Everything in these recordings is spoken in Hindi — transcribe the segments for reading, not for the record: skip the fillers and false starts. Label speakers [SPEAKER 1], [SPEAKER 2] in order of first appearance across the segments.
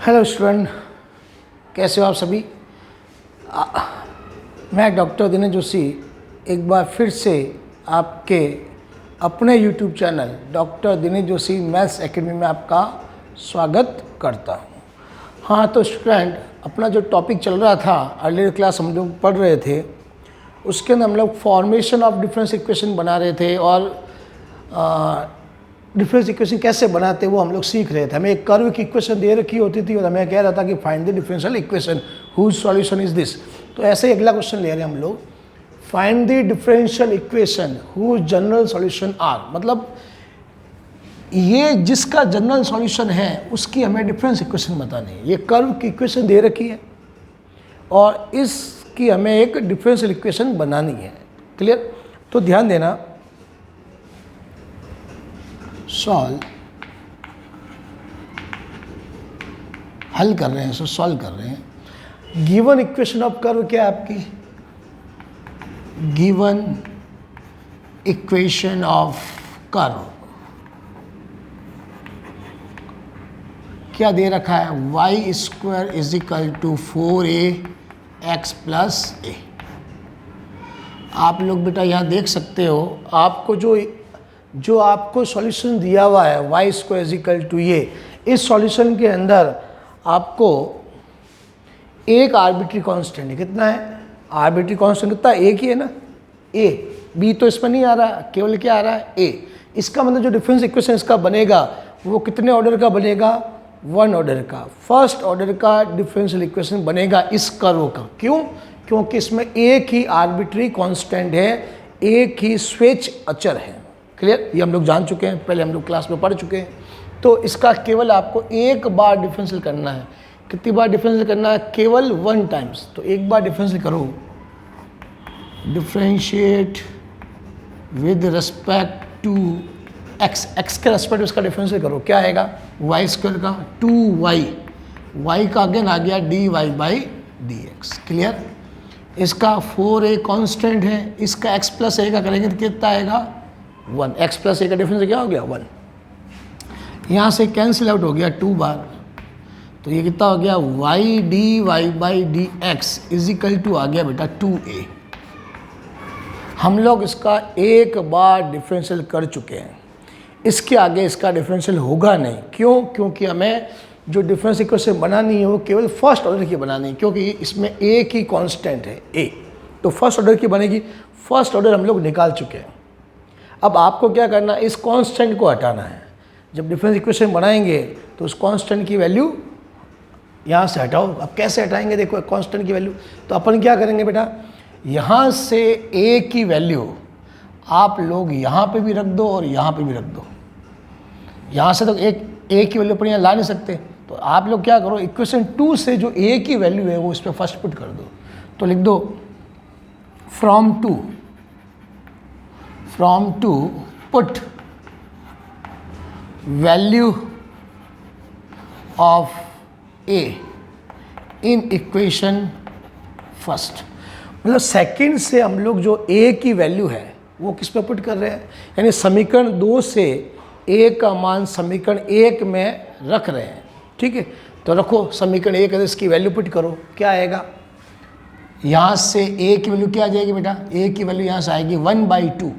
[SPEAKER 1] हेलो स्टूडेंट, कैसे हो आप सभी। मैं डॉक्टर दिनेश जोशी एक बार फिर से आपके अपने YouTube channel doctor Dinesh Joshi maths academy में आपका स्वागत करता हूँ। हाँ, तो स्टूडेंट, अपना जो टॉपिक चल रहा था, अर्लियर क्लास हम लोग पढ़ रहे थे, उसके अंदर हम लोग फॉर्मेशन ऑफ डिफरेंस इक्वेशन बना रहे थे और डिफरेंस इक्वेशन कैसे बनाते वो हम लोग सीख रहे थे। हमें एक कर्व की इक्वेशन दे रखी होती थी और हमें कह रहा था कि find the differential equation whose solution is this. तो ऐसे ही अगला क्वेश्चन ले रहे हैं हम लोग, find the differential equation whose general solution are. मतलब ये जिसका जनरल सॉल्यूशन है उसकी हमें डिफरेंस इक्वेशन बतानी है। ये कर्व की इक्वेशन दे रखी है और इसकी हमें एक डिफरेंशियल इक्वेशन बनानी है। क्लियर? तो ध्यान देना, सॉल्व, हल कर रहे हैं, सो सॉल्व कर रहे हैं। गिवन इक्वेशन ऑफ कर्व क्या है आपकी? गिवन इक्वेशन ऑफ कर्व क्या दे रखा है? y square is equal to 4ax plus A. आप लोग बेटा यहाँ देख सकते हो, आपको जो आपको सॉल्यूशन दिया हुआ है y square is equal to ये, इस सॉल्यूशन के अंदर आपको एक आर्बिट्री कांस्टेंट है। कितना है? आर्बिट्री कांस्टेंट कितना? एक ही है ना, a। b तो इसमें नहीं आ रहा, केवल क्या आ रहा है? a। इसका मतलब जो डिफरेंस इक्वेशन इसका बनेगा वो कितने ऑर्डर का बनेगा? 1 ऑर्डर का, फर्स्ट ऑर्डर का डिफरेंशियल इक्वेशन बनेगा इस कर्व का। क्यों? क्योंकि इसमें एक ही आर्बिट्री कांस्टेंट है, एक ही स्वेच्छ अचर है। क्लियर? ये हम लोग जान चुके हैं, पहले हम लोग क्लास में पढ़ चुके हैं। तो इसका केवल आपको एक बार डिफरेंशियल करना है। कितनी बार डिफरेंशियल करना है? केवल 1 टाइम्स। तो एक बार डिफरेंशियल करो, differentiate with respect to x, x के रेस्पेक्ट उसका डिफरेंशियल करो। क्या आएगा? वाई स्क्वायर का 2y, वाई का अगेन आ गया dy बाई dx। क्लियर? इसका 4a कांस्टेंट है, इसका x प्लस a का करेंगे तो कितना आएगा? 1। x प्लस a का डिफरेंस क्या हो गया? 1। यहाँ से कैंसिल आउट हो गया 2 बार, तो ये कितना हो गया? y dy by dx is equal to आ गया बेटा 2a। हम लोग इसका एक बार डिफरेंशियल कर चुके हैं, इसके आगे इसका डिफरेंशियल होगा नहीं। क्यों? क्योंकि हमें जो डिफरेंस इक्वेशन बनानी है वो केवल फर्स्ट ऑर्डर की बनानी है, क्योंकि इसमें एक ही कांस्टेंट है a। तो फर्स्ट ऑर्डर की बनेगी। फर्स्ट ऑर्डर हम लोग निकाल चुके हैं। अब आपको क्या करना है? इस कांस्टेंट को हटाना है। जब डिफरेंस इक्वेशन बनाएंगे तो उस कांस्टेंट की वैल्यू यहाँ से हटाओ। अब कैसे हटाएंगे? देखो, कांस्टेंट की वैल्यू तो अपन क्या करेंगे बेटा, यहाँ से a की वैल्यू आप लोग यहाँ पे भी रख दो और यहाँ पे भी रख दो। यहाँ से तो एक a की वैल्यू अपन यहाँ ला नहीं सकते, तो आप लोग क्या करो, इक्वेशन 2 से जो a की वैल्यू है वो इस पर फर्स्ट पुट कर दो। तो लिख दो from two put value of a in equation first. मतलब सेकंड से हम लोग जो a की वैल्यू है वो किस पे पुट कर रहे हैं? यानी समीकरण 2 से a का मान समीकरण 1 में रख रहे हैं। ठीक है, तो रखो समीकरण 1 है, इसकी वैल्यू पुट करो। क्या आएगा? यहाँ से a की वैल्यू क्या आ जाएगी बेटा? a की वैल्यू यहाँ से आएगी 1/2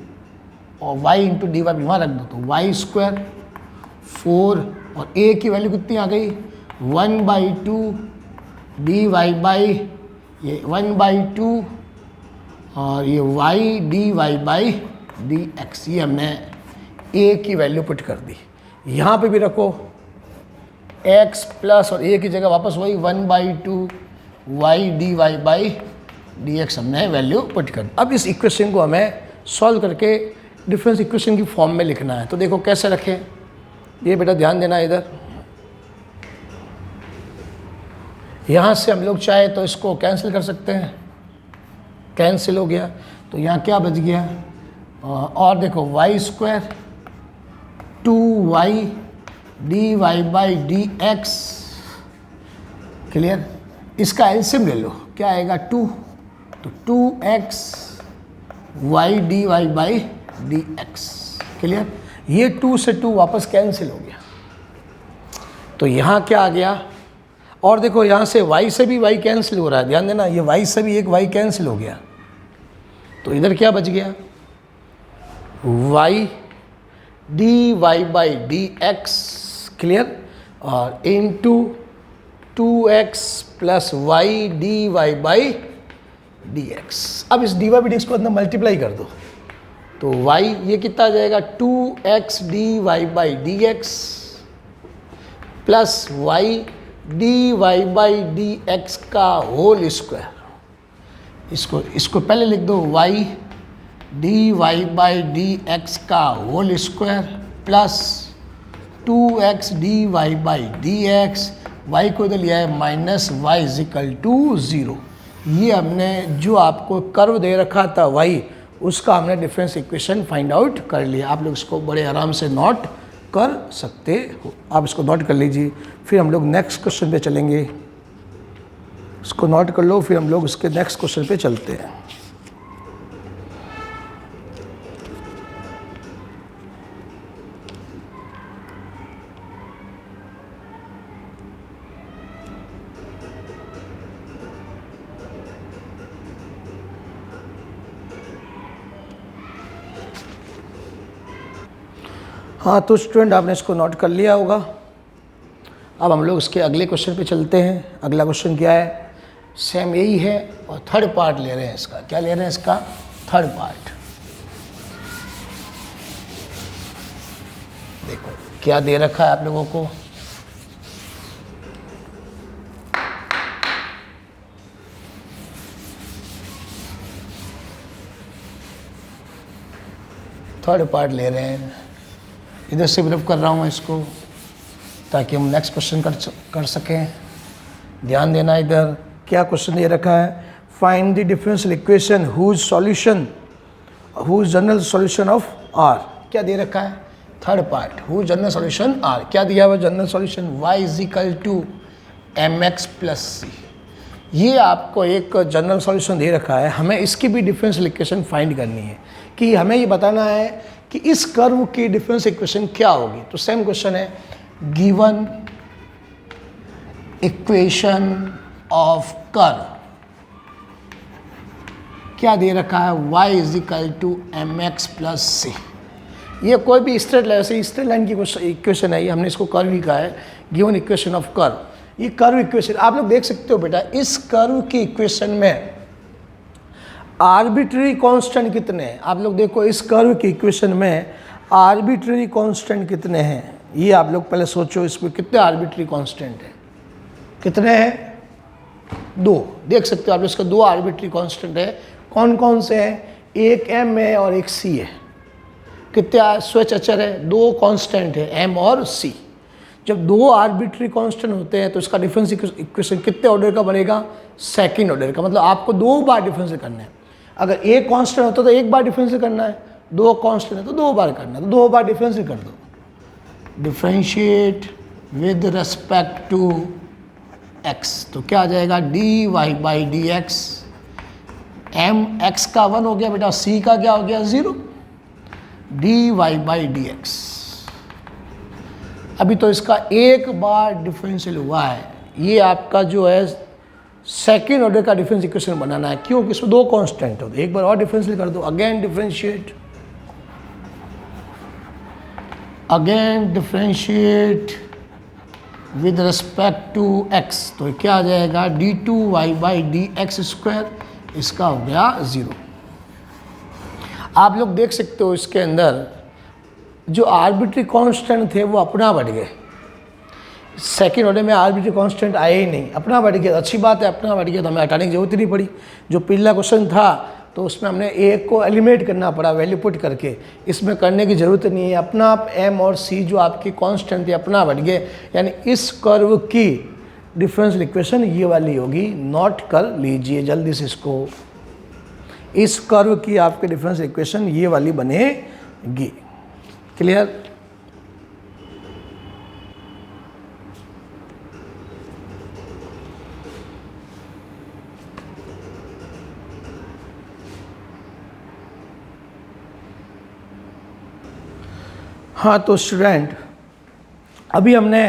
[SPEAKER 1] और y इंटू डी वाई वहाँ रख दो, तो y स्क्वायर 4 और a की वैल्यू कितनी आ गई? 1/2 dy बाई ये 1/2 और ये y dy बाई dx। ये हमने a की वैल्यू पुट कर दी। यहाँ पे भी रखो x प्लस और a की जगह वापस वही 1/2 y dy बाई dx हमने वैल्यू पुट कर दी। अब इस इक्वेशन को हमें सॉल्व करके डिफरेंस इक्वेशन की फॉर्म में लिखना है। तो देखो कैसे रखें, ये बेटा ध्यान देना इधर। यहाँ से हम लोग चाहे तो इसको कैंसिल कर सकते हैं, कैंसिल हो गया, तो यहाँ क्या बच गया? और देखो y square 2y dy by dx। Clear? इसका एलसीएम ले लो, क्या आएगा? 2, तो 2x y dy by dx। Clear? ये 2 से 2 वापस कैंसिल हो गया। तो यहाँ क्या आ गया? और देखो यहाँ से y से भी y कैंसिल हो रहा है, ध्यान देना, ये y से भी एक y कैंसिल हो गया, तो इधर क्या बच गया, y dy by D X, clear, और into 2x plus Y D Y by D X. अब इस D Y by D X को अंदर मल्टीप्लाई कर दो, तो y ये कितना आ जाएगा, 2x D Y by D X plus Y D Y by D X का होल स्क्वायर। इसको पहले लिख दो, y D Y by D X का whole square plus 2x D Y by D X, Y को इधर लिया है माइनस वाई इजिकल टू 0। ये हमने जो आपको कर्व दे रखा था y, उसका हमने डिफरेंस इक्वेशन फाइंड आउट कर लिया। आप लोग इसको बड़े आराम से नोट कर सकते हो, आप इसको नोट कर लीजिए, फिर हम लोग नेक्स्ट क्वेश्चन पे चलेंगे। इसको नोट कर लो, फिर हम लोग इसके नेक्स्ट क्वेश्चन पे चलते हैं। हाँ तो स्टूडेंट आपने इसको नोट कर लिया होगा। अब हम लोग इसके अगले क्वेश्चन पे चलते हैं। अगला क्वेश्चन क्या है, सेम यही है और थर्ड पार्ट ले रहे हैं इसका। क्या ले रहे हैं इसका, थर्ड पार्ट। देखो क्या दे रखा है आप लोगों को, थर्ड पार्ट ले रहे हैं, इधर से फिलअप कर रहा हूँ इसको ताकि हम नेक्स्ट क्वेश्चन कर सकें। ध्यान देना, इधर क्या क्वेश्चन दे रखा है, find the differential equation whose solution, whose general solution of are. क्या दे रखा है, third part, whose general solution are. क्या दिया हुआ general solution, Y is equal to M X plus C. ये आपको एक जनरल सॉल्यूशन दे रखा है, हमें इसकी भी डिफरेंशियल इक्वेशन फाइंड करनी है कि हमें ये बताना है कि इस कर्व की डिफरेंस इक्वेशन क्या होगी। तो सेम क्वेश्चन है, गिवन इक्वेशन ऑफ कर्व, क्या दे रखा है, y is equal to M X plus C. ये कोई भी स्ट्रेट लाइन से स्ट्रेट लाइन की इक्वेशन है, ये हमने इसको कर्व ही कहा है, गिवन इक्वेशन ऑफ कर्व। ये कर्व इक्वेशन आप लोग देख सकते हो बेटा, इस कर्व की इक्वेशन में आर्बिट्ररी कांस्टेंट कितने हैं। आप लोग देखो इस कर्व की इक्वेशन में आर्बिट्ररी कांस्टेंट कितने हैं, ये आप लोग पहले सोचो, इसमें कितने आर्बिट्ररी कांस्टेंट हैं, कितने हैं, दो। देख सकते हो आप, इसका दो आर्बिट्ररी कांस्टेंट है। कौन कौन से हैं, एक m है और एक c है। कितने स्वच्छ अचर है, दो कांस्टेंट है m और c। जब दो आर्बिट्ररी कांस्टेंट होते हैं तो इसका डिफरेंस इक्वेशन कितने ऑर्डर का बनेगा, सेकंड ऑर्डर का। मतलब आपको दो बार डिफरेंस करना है। अगर एक कांस्टेंट होता तो एक बार डिफरेंस करना है, दो कांस्टेंट है तो दो बार करना है, तो दो बार डिफरेंस कर दो। Differentiate with respect to x, तो क्या आ जाएगा, d Y by D x. M x का 1 हो गया बेटा, c का क्या हो गया 0, d Y by D x. अभी तो इसका एक बार डिफरेंशियल हुआ है, ये आपका जो है सेकेंड ऑर्डर का डिफरेंस इक्वेशन बनाना है, क्योंकि इसमें दो कांस्टेंट हो। तो एक बार और डिफरेंशियल कर दो, again differentiate with respect to x, तो क्या आ जाएगा, d two y by D x square, इसका हो गया 0। आप लोग देख सकते हो इसके अंदर जो आर्बिट्री कांस्टेंट थे वो अपना बढ़ गए। सेकेंड ऑर्डर में आर्बिट्री कांस्टेंट आए ही नहीं, अपना बढ़ गया। अच्छी बात है, अपना बढ़ गया तो हमें हटाने की जरूरत नहीं पड़ी। जो पिछला क्वेश्चन था तो उसमें हमने एक को एलिमिनेट करना पड़ा वैल्यू पुट करके, इसमें करने की ज़रूरत नहीं है। अपना आप m और c जो आपकी कांस्टेंट थे अपना बढ़ गए, यानी इस कर्व की डिफरेंशियल इक्वेशन ये वाली होगी। नोट कर लीजिए जल्दी से इसको, इस कर्व की आपकी डिफरेंशियल इक्वेशन ये वाली बनेगी। क्लियर, हाँ तो स्टूडेंट अभी हमने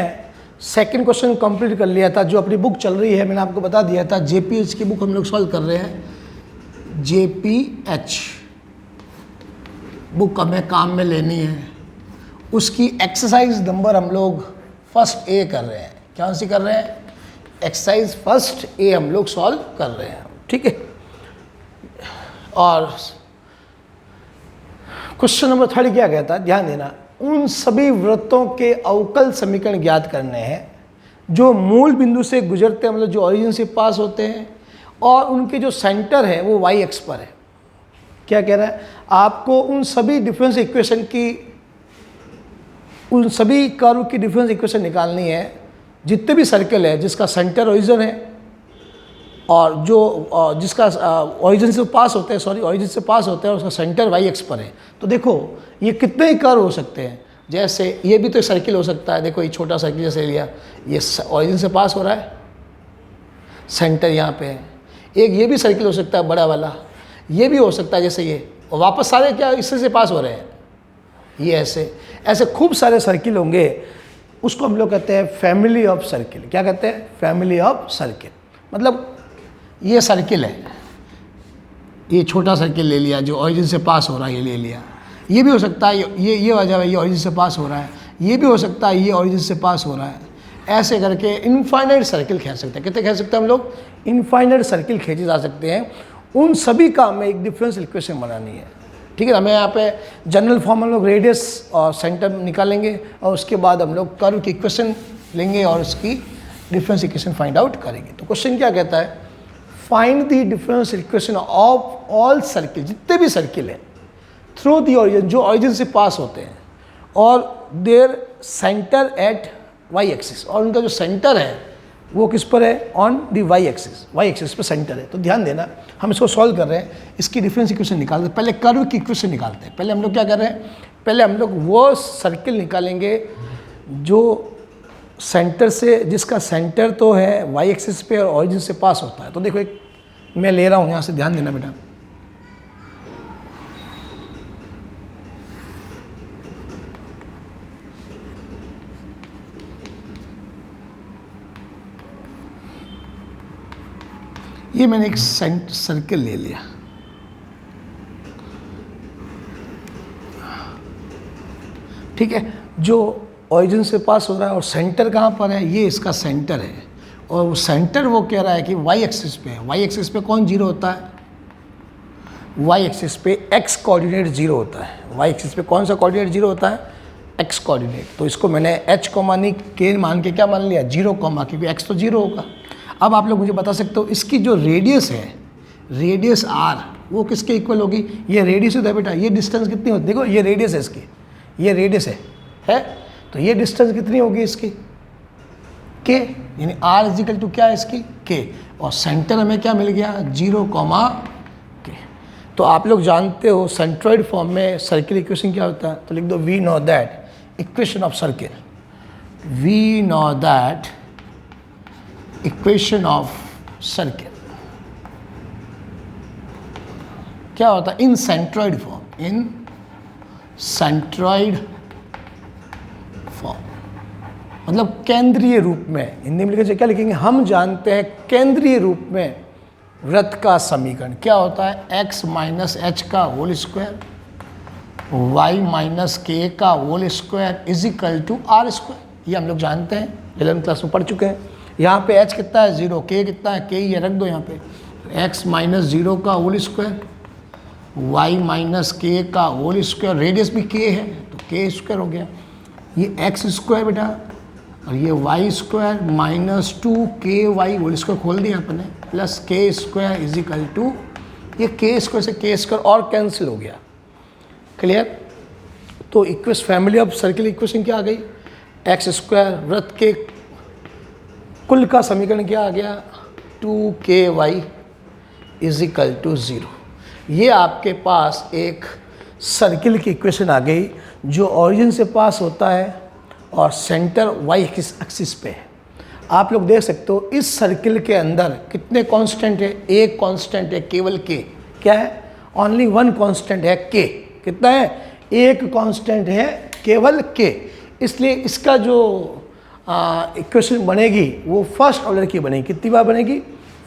[SPEAKER 1] सेकंड क्वेश्चन कंप्लीट कर लिया था। जो अपनी बुक चल रही है मैंने आपको बता दिया था, JPH की बुक हम लोग सॉल्व कर रहे हैं। JPH बुक हमें काम में लेनी है, उसकी एक्सरसाइज नंबर हम लोग फर्स्ट ए कर रहे हैं। क्या सी कर रहे हैं? एक्सरसाइज फर्स्ट ए हम लोग सॉल्व कर रहे हैं, ठीक है। और क्वेश्चन नंबर 3 क्या कहता है, ध्यान देना। उन सभी वृत्तों के अवकल समीकरण ज्ञात करने हैं जो मूल बिंदु से गुजरते हैं, मतलब जो ओरिजिन से पास होते हैं, और उनके जो सेंटर है वो वाई एक्स पर है। क्या कह रहा है? आपको उन सभी डिफरेंस इक्वेशन की, उन सभी कर्व की डिफरेंस इक्वेशन निकालनी है जितने भी सर्कल है जिसका सेंटर ओरिजिन है और जो जिसका ओरिजिन से पास होते हैं, ओरिजिन से पास होते हैं, उसका सेंटर वाई एक्स पर है। तो देखो ये कितने ही कर्व हो सकते हैं। जैसे ये भी तो सर्किल हो सकता है। देखो ये छोटा सर्किल जैसे लिया, ये ओरिजिन से पास हो रहा है, सेंटर यहाँ पे है। एक ये भी सर्किल हो सकता है बड़ा वाला, ये भी हो सकता है जैसे ये, और वापस सारे क्या इससे से पास हो रहे हैं, ये ऐसे ऐसे खूब सारे सर्किल होंगे। उसको हम लोग कहते हैं फैमिली ऑफ सर्किल। क्या कहते हैं? Family of circle. मतलब ये सर्किल है, ये छोटा सर्किल ले लिया जो ओरिजिन से पास हो रहा है, ये ले लिया। ये भी हो सकता है ये वजह है, ये ओरिजिन से पास हो रहा है। ये भी हो सकता है ये ओरिजिन से पास हो रहा है। ऐसे करके इनफाइनाइट सर्किल खींच सकते हैं। कितने खींच सकते हैं हम लोग? इनफाइनाइट सर्किल खींचे जा सकते हैं। उन सभी का हमें एक डिफरेंशियल इक्वेशन बनानी है, ठीक है। हमें यहाँ पे जनरल फॉर्म हम लोग रेडियस और सेंटर निकालेंगे और उसके बाद हम लोग कर्व की इक्वेशन लेंगे और उसकी डिफरेंशियल इक्वेशन फाइंड आउट करेंगे। तो क्वेश्चन क्या कहता है? Find the differential equation of all circle, जितने भी सर्किल हैं, थ्रू द ओरिजिन, जो ओरिजिन से पास होते हैं, और their centre at Y axis, और उनका जो सेंटर है वो किस पर है? On the Y axis. Y axis पर सेंटर है। तो ध्यान देना, हम इसको सॉल्व कर रहे हैं। इसकी डिफरेंस इक्वेशन निकालते हैं। पहले कर्व की इक्वेशन निकालते हैं। पहले हम लोग क्या कर रहे हैं? पहले हम लोग वो सर्किल निकालेंगे जो सेंटर से, जिसका सेंटर तो है वाई एक्सिस पे और ऑरिजिन से पास होता है। तो देखो एक मैं ले रहा हूँ यहाँ से, ध्यान देना बेटा। ये मैंने एक सर्किल ले लिया, ठीक है, जो ओरिजिन से पास हो रहा है और सेंटर कहाँ पर है? ये इसका सेंटर है। और वो सेंटर वो कह रहा है कि वाई एक्सिस पे है। वाई एक्सिस पे कौन जीरो होता है? वाई एक्सिस पे एक्स कोऑर्डिनेट जीरो होता है। वाई एक्सिस पे कौन सा कोऑर्डिनेट जीरो होता है? X coordinate. तो इसको मैंने एच कॉमा नहीं के मान के क्या मान लिया? जीरो कॉमा, क्योंकि एक्स तो जीरो होगा। अब आप लोग मुझे बता सकते हो इसकी जो रेडियस है, रेडियस आर, वो किसके इक्वल होगी? ये रेडियस होता है बेटा, ये डिस्टेंस कितनी होती है? देखो ये रेडियस है इसकी, ये रेडियस है? तो ये डिस्टेंस कितनी होगी इसकी? के, यानी आर इजिकल टू क्या है इसकी? के। और सेंटर हमें क्या मिल गया? जीरो कॉमा के। तो आप लोग जानते हो सेंट्रॉइड फॉर्म में सर्किल इक्वेशन क्या होता है? तो लिख दो we know that equation of circle, we know that equation of circle क्या होता है? In centroid form, in centroid form, मतलब केंद्रीय रूप में। हिंदी में लिखेंगे क्या लिखेंगे? हम जानते हैं केंद्रीय रूप में वृत्त का समीकरण क्या होता है? x माइनस एच का whole square, y minus K का whole square is equal to R square. ये हम लोग जानते हैं, 11th क्लास में पढ़ चुके हैं। यहाँ पे h कितना है? 0। k कितना है? k ये रख दो यहाँ पे। x माइनस 0 का whole square, y minus K का होल स्क्वायर, रेडियस भी k है तो k स्क्वायर हो गया। ये x स्क्वायर बेटा, और ये Y square minus 2ky whole square खोल दिया अपने, प्लस के स्क्वायर इज इक्वल टू, ये के स्क्वायर से के स्क्वायर और कैंसिल हो गया। क्लियर? तो equation family of circle equation क्या आ गई? एक्स स्क्वायर, वृत्त के कुल का समीकरण क्या आ गया? 2ky is equal to 0। ये आपके पास एक सर्किल की इक्वेशन आ गई जो ओरिजिन से पास होता है और सेंटर वाई एक्सिस पे है। आप लोग देख सकते हो इस सर्किल के अंदर कितने कांस्टेंट है? एक कांस्टेंट है केवल के। क्या है? ओनली वन कांस्टेंट है के। कितना है? एक कांस्टेंट है केवल के। इसलिए इसका जो इक्वेशन बनेगी वो फर्स्ट ऑर्डर की बनेगी। कितनी बार बनेगी?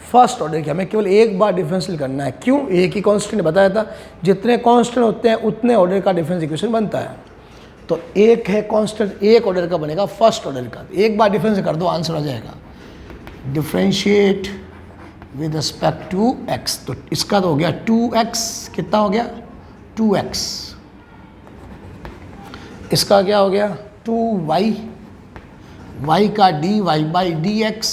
[SPEAKER 1] फर्स्ट ऑर्डर की। हमें केवल एक बार डिफरेंशियल करना है। क्यों? एक ही कांस्टेंट बताया था, जितने कांस्टेंट होते हैं उतने ऑर्डर का डिफरेंस इक्वेशन बनता है। तो एक है कांस्टेंट, एक ऑर्डर का बनेगा, फर्स्ट ऑर्डर का। एक बार डिफरेंस कर दो, आंसर आ जाएगा। Differentiate with respect to X, तो इसका तो हो गया 2x, कितना हो गया? 2x। इसका क्या हो गया? 2y, y का dy/dx,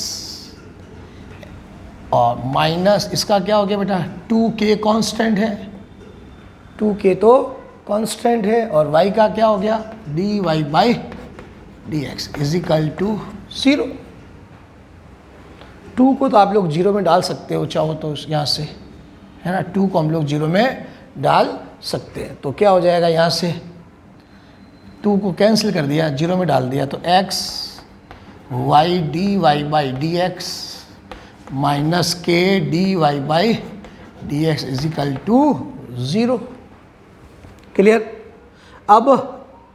[SPEAKER 1] और माइनस इसका क्या हो गया बेटा? 2k कांस्टेंट है, 2k तो कांस्टेंट है, और y का क्या हो गया? dy/dx is equal to 0। 2 को तो आप लोग 0 में डाल सकते हो चाहो तो, यहाँ से, है ना। 2 को हम लोग 0 में डाल सकते हैं। तो क्या हो जाएगा? यहाँ से 2 को कैंसिल कर दिया, 0 में डाल दिया, तो x y dy/dx minus k dy/dx is equal to 0। Clear? अब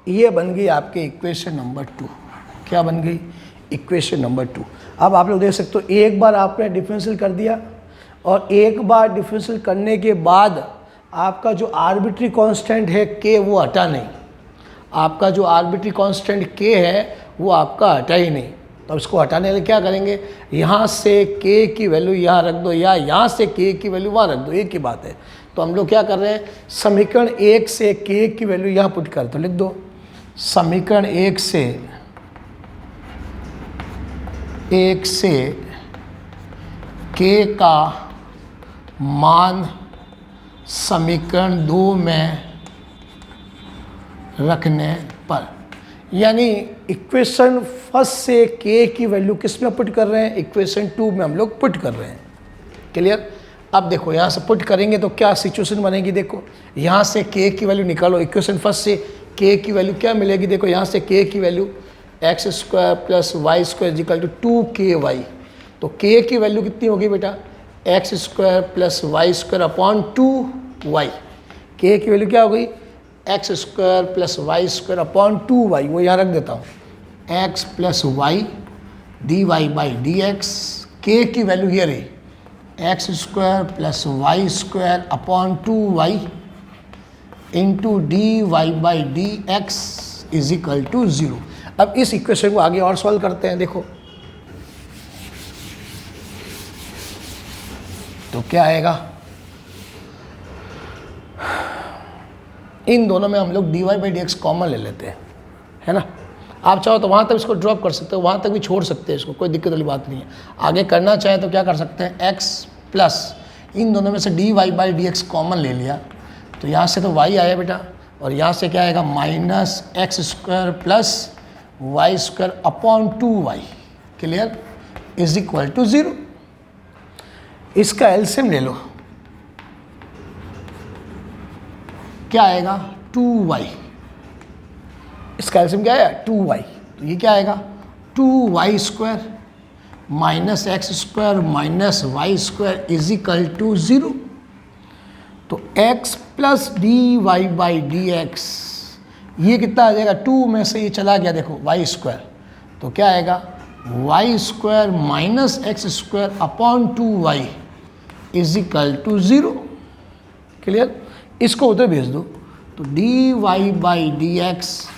[SPEAKER 1] ये बन गई आपके इक्वेशन नंबर 2। क्या बन गई? Equation number 2। अब आप लोग देख सकते हो, एक बार आपने डिफरेंशियल कर दिया, और एक बार डिफरेंशियल करने के बाद आपका जो आर्बिट्री कांस्टेंट है k, वो हटा नहीं। आपका जो आर्बिट्री कांस्टेंट k है वो आपका हटा ही नहीं। तो इसको हटाने के लिए क्या करेंगे? यहाँ से k की वैल्यू यहाँ रख दो, या यहाँ से k की वैल्यू वहाँ रख दो, एक ही बात है। तो हम लोग क्या कर रहे हैं? समीकरण 1 से k की वैल्यू यहाँ पुट कर दो, लिख दो। समीकरण 1 से k का मान समीकरण 2 में रखने पर, यानी इक्वेशन फर्स्ट से k की वैल्यू किस में पुट कर रहे हैं? इक्वेशन 2 में हम लोग पुट कर रहे हैं। क्लियर? अब देखो यहाँ से पुट करेंगे तो क्या सिचुएशन बनेगी? देखो यहाँ से k की वैल्यू निकालो, इक्वेशन फर्स्ट से k की वैल्यू क्या मिलेगी? देखो यहाँ से k की value x² + y² equal to 2ky। तो k की वैल्यू कितनी होगी बेटा? x² + y² upon 2y। k की वैल्यू क्या हो गई? x² + y² अपॉन 2y, वो यहाँ रख देता हूँ। x + y dy/dx, k की वैल्यू ये रही, x² + y² upon 2y into dy/dx is equal to 0। अब इस इक्वेशन को आगे और सॉल्व करते हैं। देखो तो क्या आएगा? इन दोनों में हम लोग dy/dx कॉमन ले लेते हैं, है ना। आप चाहो तो वहाँ तक इसको ड्रॉप कर सकते हो, वहाँ तक भी छोड़ सकते हैं इसको, कोई दिक्कत वाली बात नहीं है। आगे करना चाहे तो क्या कर सकते हैं? x प्लस इन दोनों में से dy/dx कॉमन ले लिया, तो यहाँ से तो y आया बेटा, और यहाँ से क्या आएगा? Minus x² + y² upon 2y। Clear? Is equal to 0। इसका एलसीएम ले लो, क्या आएगा? 2y। इसका एलसीएम क्या आया? 2y। तो ये क्या आएगा? 2y² minus x² minus y² is equal to 0। तो x + dy/dx ये कितना आ जाएगा? 2 में से ये चला गया, देखो y², तो क्या आएगा? y² minus x² upon 2y is equal to 0। Clear? इसको उधर भेज दो, तो dy/dx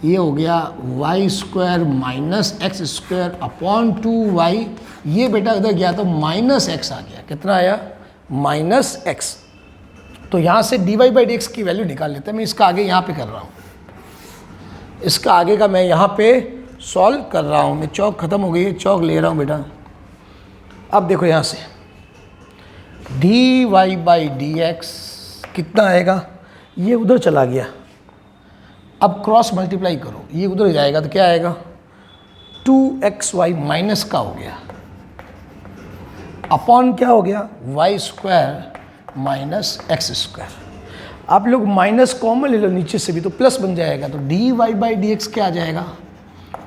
[SPEAKER 1] ये हो गया y² minus x² upon 2y। ये बेटा उधर गया तो माइनस x आ गया। कितना आया? Minus x। तो यहाँ से dy/dx की वैल्यू निकाल लेते हैं। मैं इसका आगे यहाँ पे कर रहा हूँ, इसका आगे का मैं यहाँ पे सॉल्व कर रहा हूँ। मैं चौक ख़त्म हो गई है, चौक ले रहा हूँ बेटा। अब देखो यहाँ से dy/dx कितना आएगा? ये उधर चला गया, अब क्रॉस मल्टीप्लाई करो, ये उधर जाएगा तो क्या आएगा? 2xy माइनस का हो गया, अपॉन क्या हो गया? y² minus x²। आप लोग माइनस कॉमन ले लो नीचे से भी, तो प्लस बन जाएगा। तो dy/dx क्या आ जाएगा?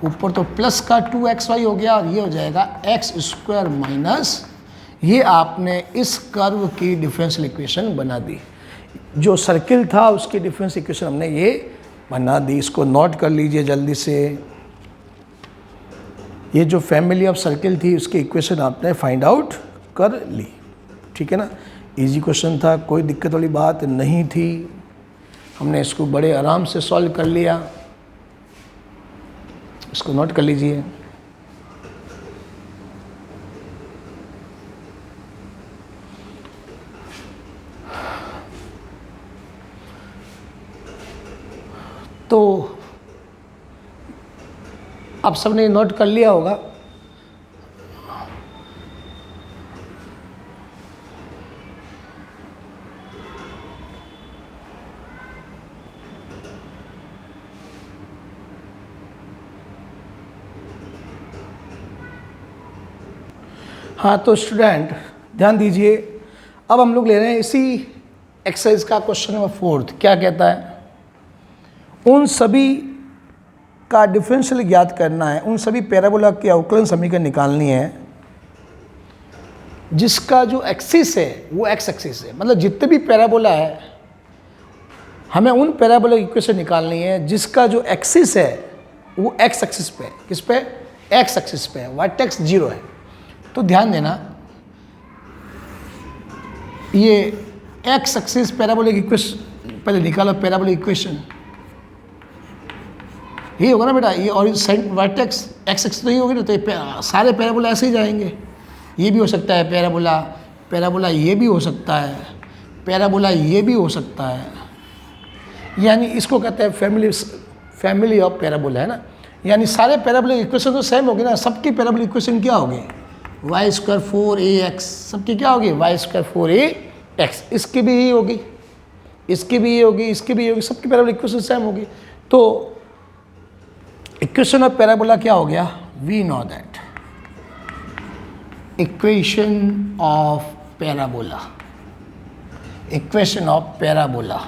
[SPEAKER 1] ऊपर तो प्लस का 2xy हो गया, और ये हो जाएगा x² माइनस, ये आपने इस कर्व की डिफरेंशियल इक्वेशन बना दी। जो सर्किल था उसकी डिफरेंस इक्वेशन हमने ये बना दी। इसको नोट कर लीजिए जल्दी से। ये जो फैमिली ऑफ सर्किल थी उसकी इक्वेशन आपने फाइंड आउट कर ली, ठीक है ना। इजी क्वेश्चन था, कोई दिक्कत वाली बात नहीं थी, हमने इसको बड़े आराम से सॉल्व कर लिया। इसको नोट कर लीजिए। तो आप सबने नोट कर लिया होगा। हाँ तो स्टूडेंट ध्यान दीजिए, अब हम लोग ले रहे हैं इसी एक्सरसाइज का क्वेश्चन नंबर 4। क्या कहता है, उन सभी का डिफरेंशियल ज्ञात करना है, उन सभी पैराबोला की अवकलन समीकरण निकालनी है जिसका जो एक्सिस है वो एक्स एक्सिस है। मतलब जितने भी पैराबोला है हमें उन पैराबोला की इक्वेशन निकालनी है जिसका जो एक्सिस है वो एक्स एक्सिस पे है। किस पे? एक्स एक्सिस पे है, वर्टेक्स 0 है। तो ध्यान देना, ये एक्स एक्सिस पैराबोलिक इक्वेशन पहले निकालो। पैराबोलिक इक्वेशन ये होगा ना बेटा, ये और वर्टेक्स एक्स एक्सिस तो ये होगी ना, तो ये सारे पैराबोला ऐसे ही जाएंगे। ये भी हो सकता है पैराबोला, पैराबोला ये भी हो सकता है, पैराबोला ये भी हो सकता है। यानी इसको कहते हैं फैमिली ऑफ पैराबोला, है ना। यानी सारे पैराबोलिक इक्वेशन तो सेम होगी ना। सबकी पैराबोलिक इक्वेशन क्या होगी? वाई स्क्वायर 4ax, सबकी क्या होगी? Y square 4ax। इसकी भी यही होगी, इसकी भी ये होगी, इसकी भी ये होगी, सबकी पैराबोलिक इक्वेशन सेम होगी। तो इक्वेशन ऑफ पैराबोला क्या हो गया? We know that equation of parabola, equation of parabola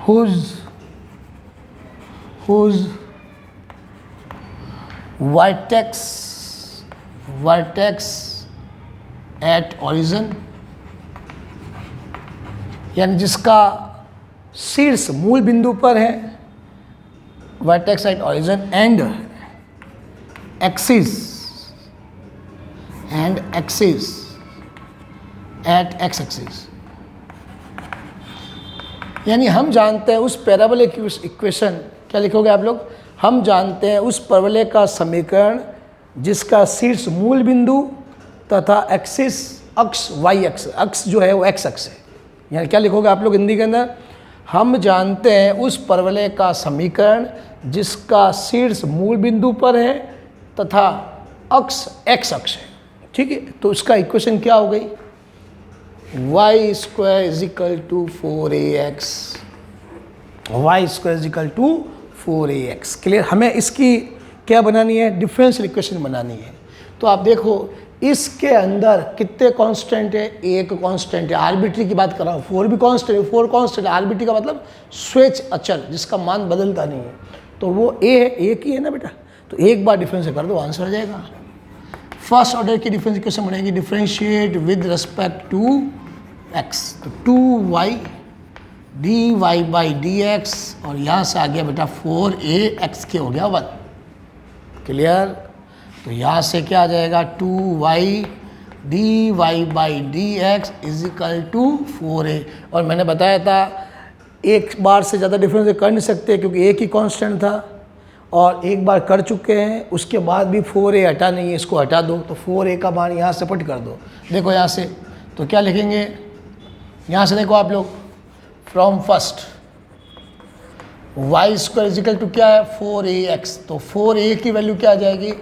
[SPEAKER 1] whose vertex at origin, यानी जिसका शीर्ष मूल बिंदु पर है, vertex at origin, and axis at X axis. यानी हम जानते हैं उस पैराबोलिक इक्वेशन, क्या लिखोगे आप लोग? हम जानते हैं उस परवलय का समीकरण जिसका शीर्ष मूल बिंदु तथा एक्सिस अक्ष वाई अक्ष जो है वो एक्स अक्ष है। यानी क्या लिखोगे आप लोग हिंदी के अंदर? हम जानते हैं उस परवलय का समीकरण जिसका शीर्ष मूल बिंदु पर है तथा अक्ष एक्स अक्ष है, ठीक है। तो उसका इक्वेशन क्या हो गई? Y square is equal to 4ax, Y square is equal to 4ax। Clear? हमें इसकी क्या बनानी है? डिफरेंशियल इक्वेशन बनानी है। तो आप देखो इसके अंदर कितने कांस्टेंट है? एक कांस्टेंट है, आर्बिट्री की बात कर रहा हूँ। 4 भी कांस्टेंट है, 4 कांस्टेंट है। आर्बिट्री का मतलब स्वेच अचल, जिसका मान बदलता नहीं है। तो वो ए है, एक ही है ना बेटा। तो एक बार डिफरेंस कर दो, आंसर आ जाएगा। फर्स्ट ऑर्डर की डिफरेंस इक्वेशन बनेगी, differentiate with respect to x, तो 2y dy बाई dx, और यहाँ से आ गया बेटा 4ax के हो गया 1। क्लियर? तो यहाँ से क्या आ जाएगा? 2y dy by dx is equal to 4a। और मैंने बताया था एक बार से ज़्यादा डिफरेंस कर नहीं सकते क्योंकि एक ही कांस्टेंट था, और एक बार कर चुके हैं, उसके बाद भी 4a हटा नहीं है, इसको हटा दो। तो 4a का मान यहाँ से पुट कर दो। देखो यहाँ से तो क्या लिखेंगे? यहाँ से देखो आप लोग, from first Y square is equal to क्या है? 4ax। तो 4a की वैल्यू क्या आ जाएगी?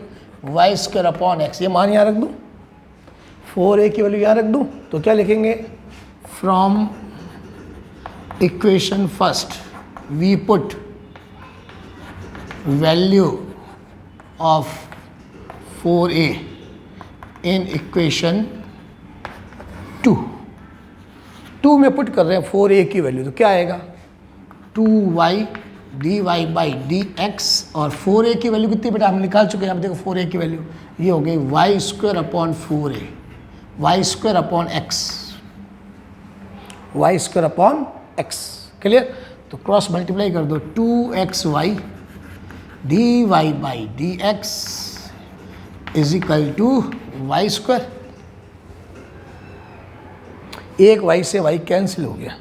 [SPEAKER 1] Y square upon X. ये मान यहाँ रख दूँ, 4a की वैल्यू यहाँ रख दूँ, तो क्या लिखेंगे? From equation first we put value of 4a in equation 2 में पुट कर रहे हैं 4a की वैल्यू, तो क्या आएगा? 2y dy बाई dx, और 4a की वैल्यू कितनी बेटा हम निकाल चुके हैं। अब देखो 4a की वैल्यू ये हो गई Y square upon 4a, Y square upon X, Y square upon X. Clear? तो क्रॉस मल्टीप्लाई कर दो, 2xy D Y by D X is equal to Y square. एक वाई से वाई कैंसिल हो गया,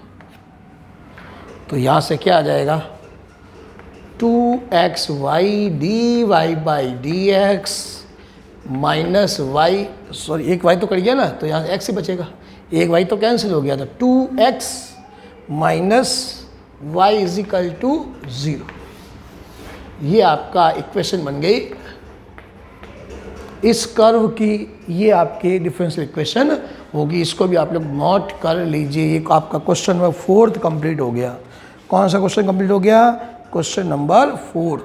[SPEAKER 1] तो यहाँ से क्या आ जाएगा 2xy D Y by D X minus Y, sorry एक वाई तो कट गया ना, तो यहाँ से एक्स ही बचेगा, एक वाई तो कैंसिल हो गया था, 2x minus Y is equal to 0। ये आपका इक्वेशन बन गई इस कर्व की, ये आपकी डिफरेंशियल इक्वेशन होगी। इसको भी आप लोग नोट कर लीजिए। ये आपका क्वेश्चन नंबर 4 कंप्लीट हो गया। कौन सा क्वेश्चन कंप्लीट हो गया? Question number 4।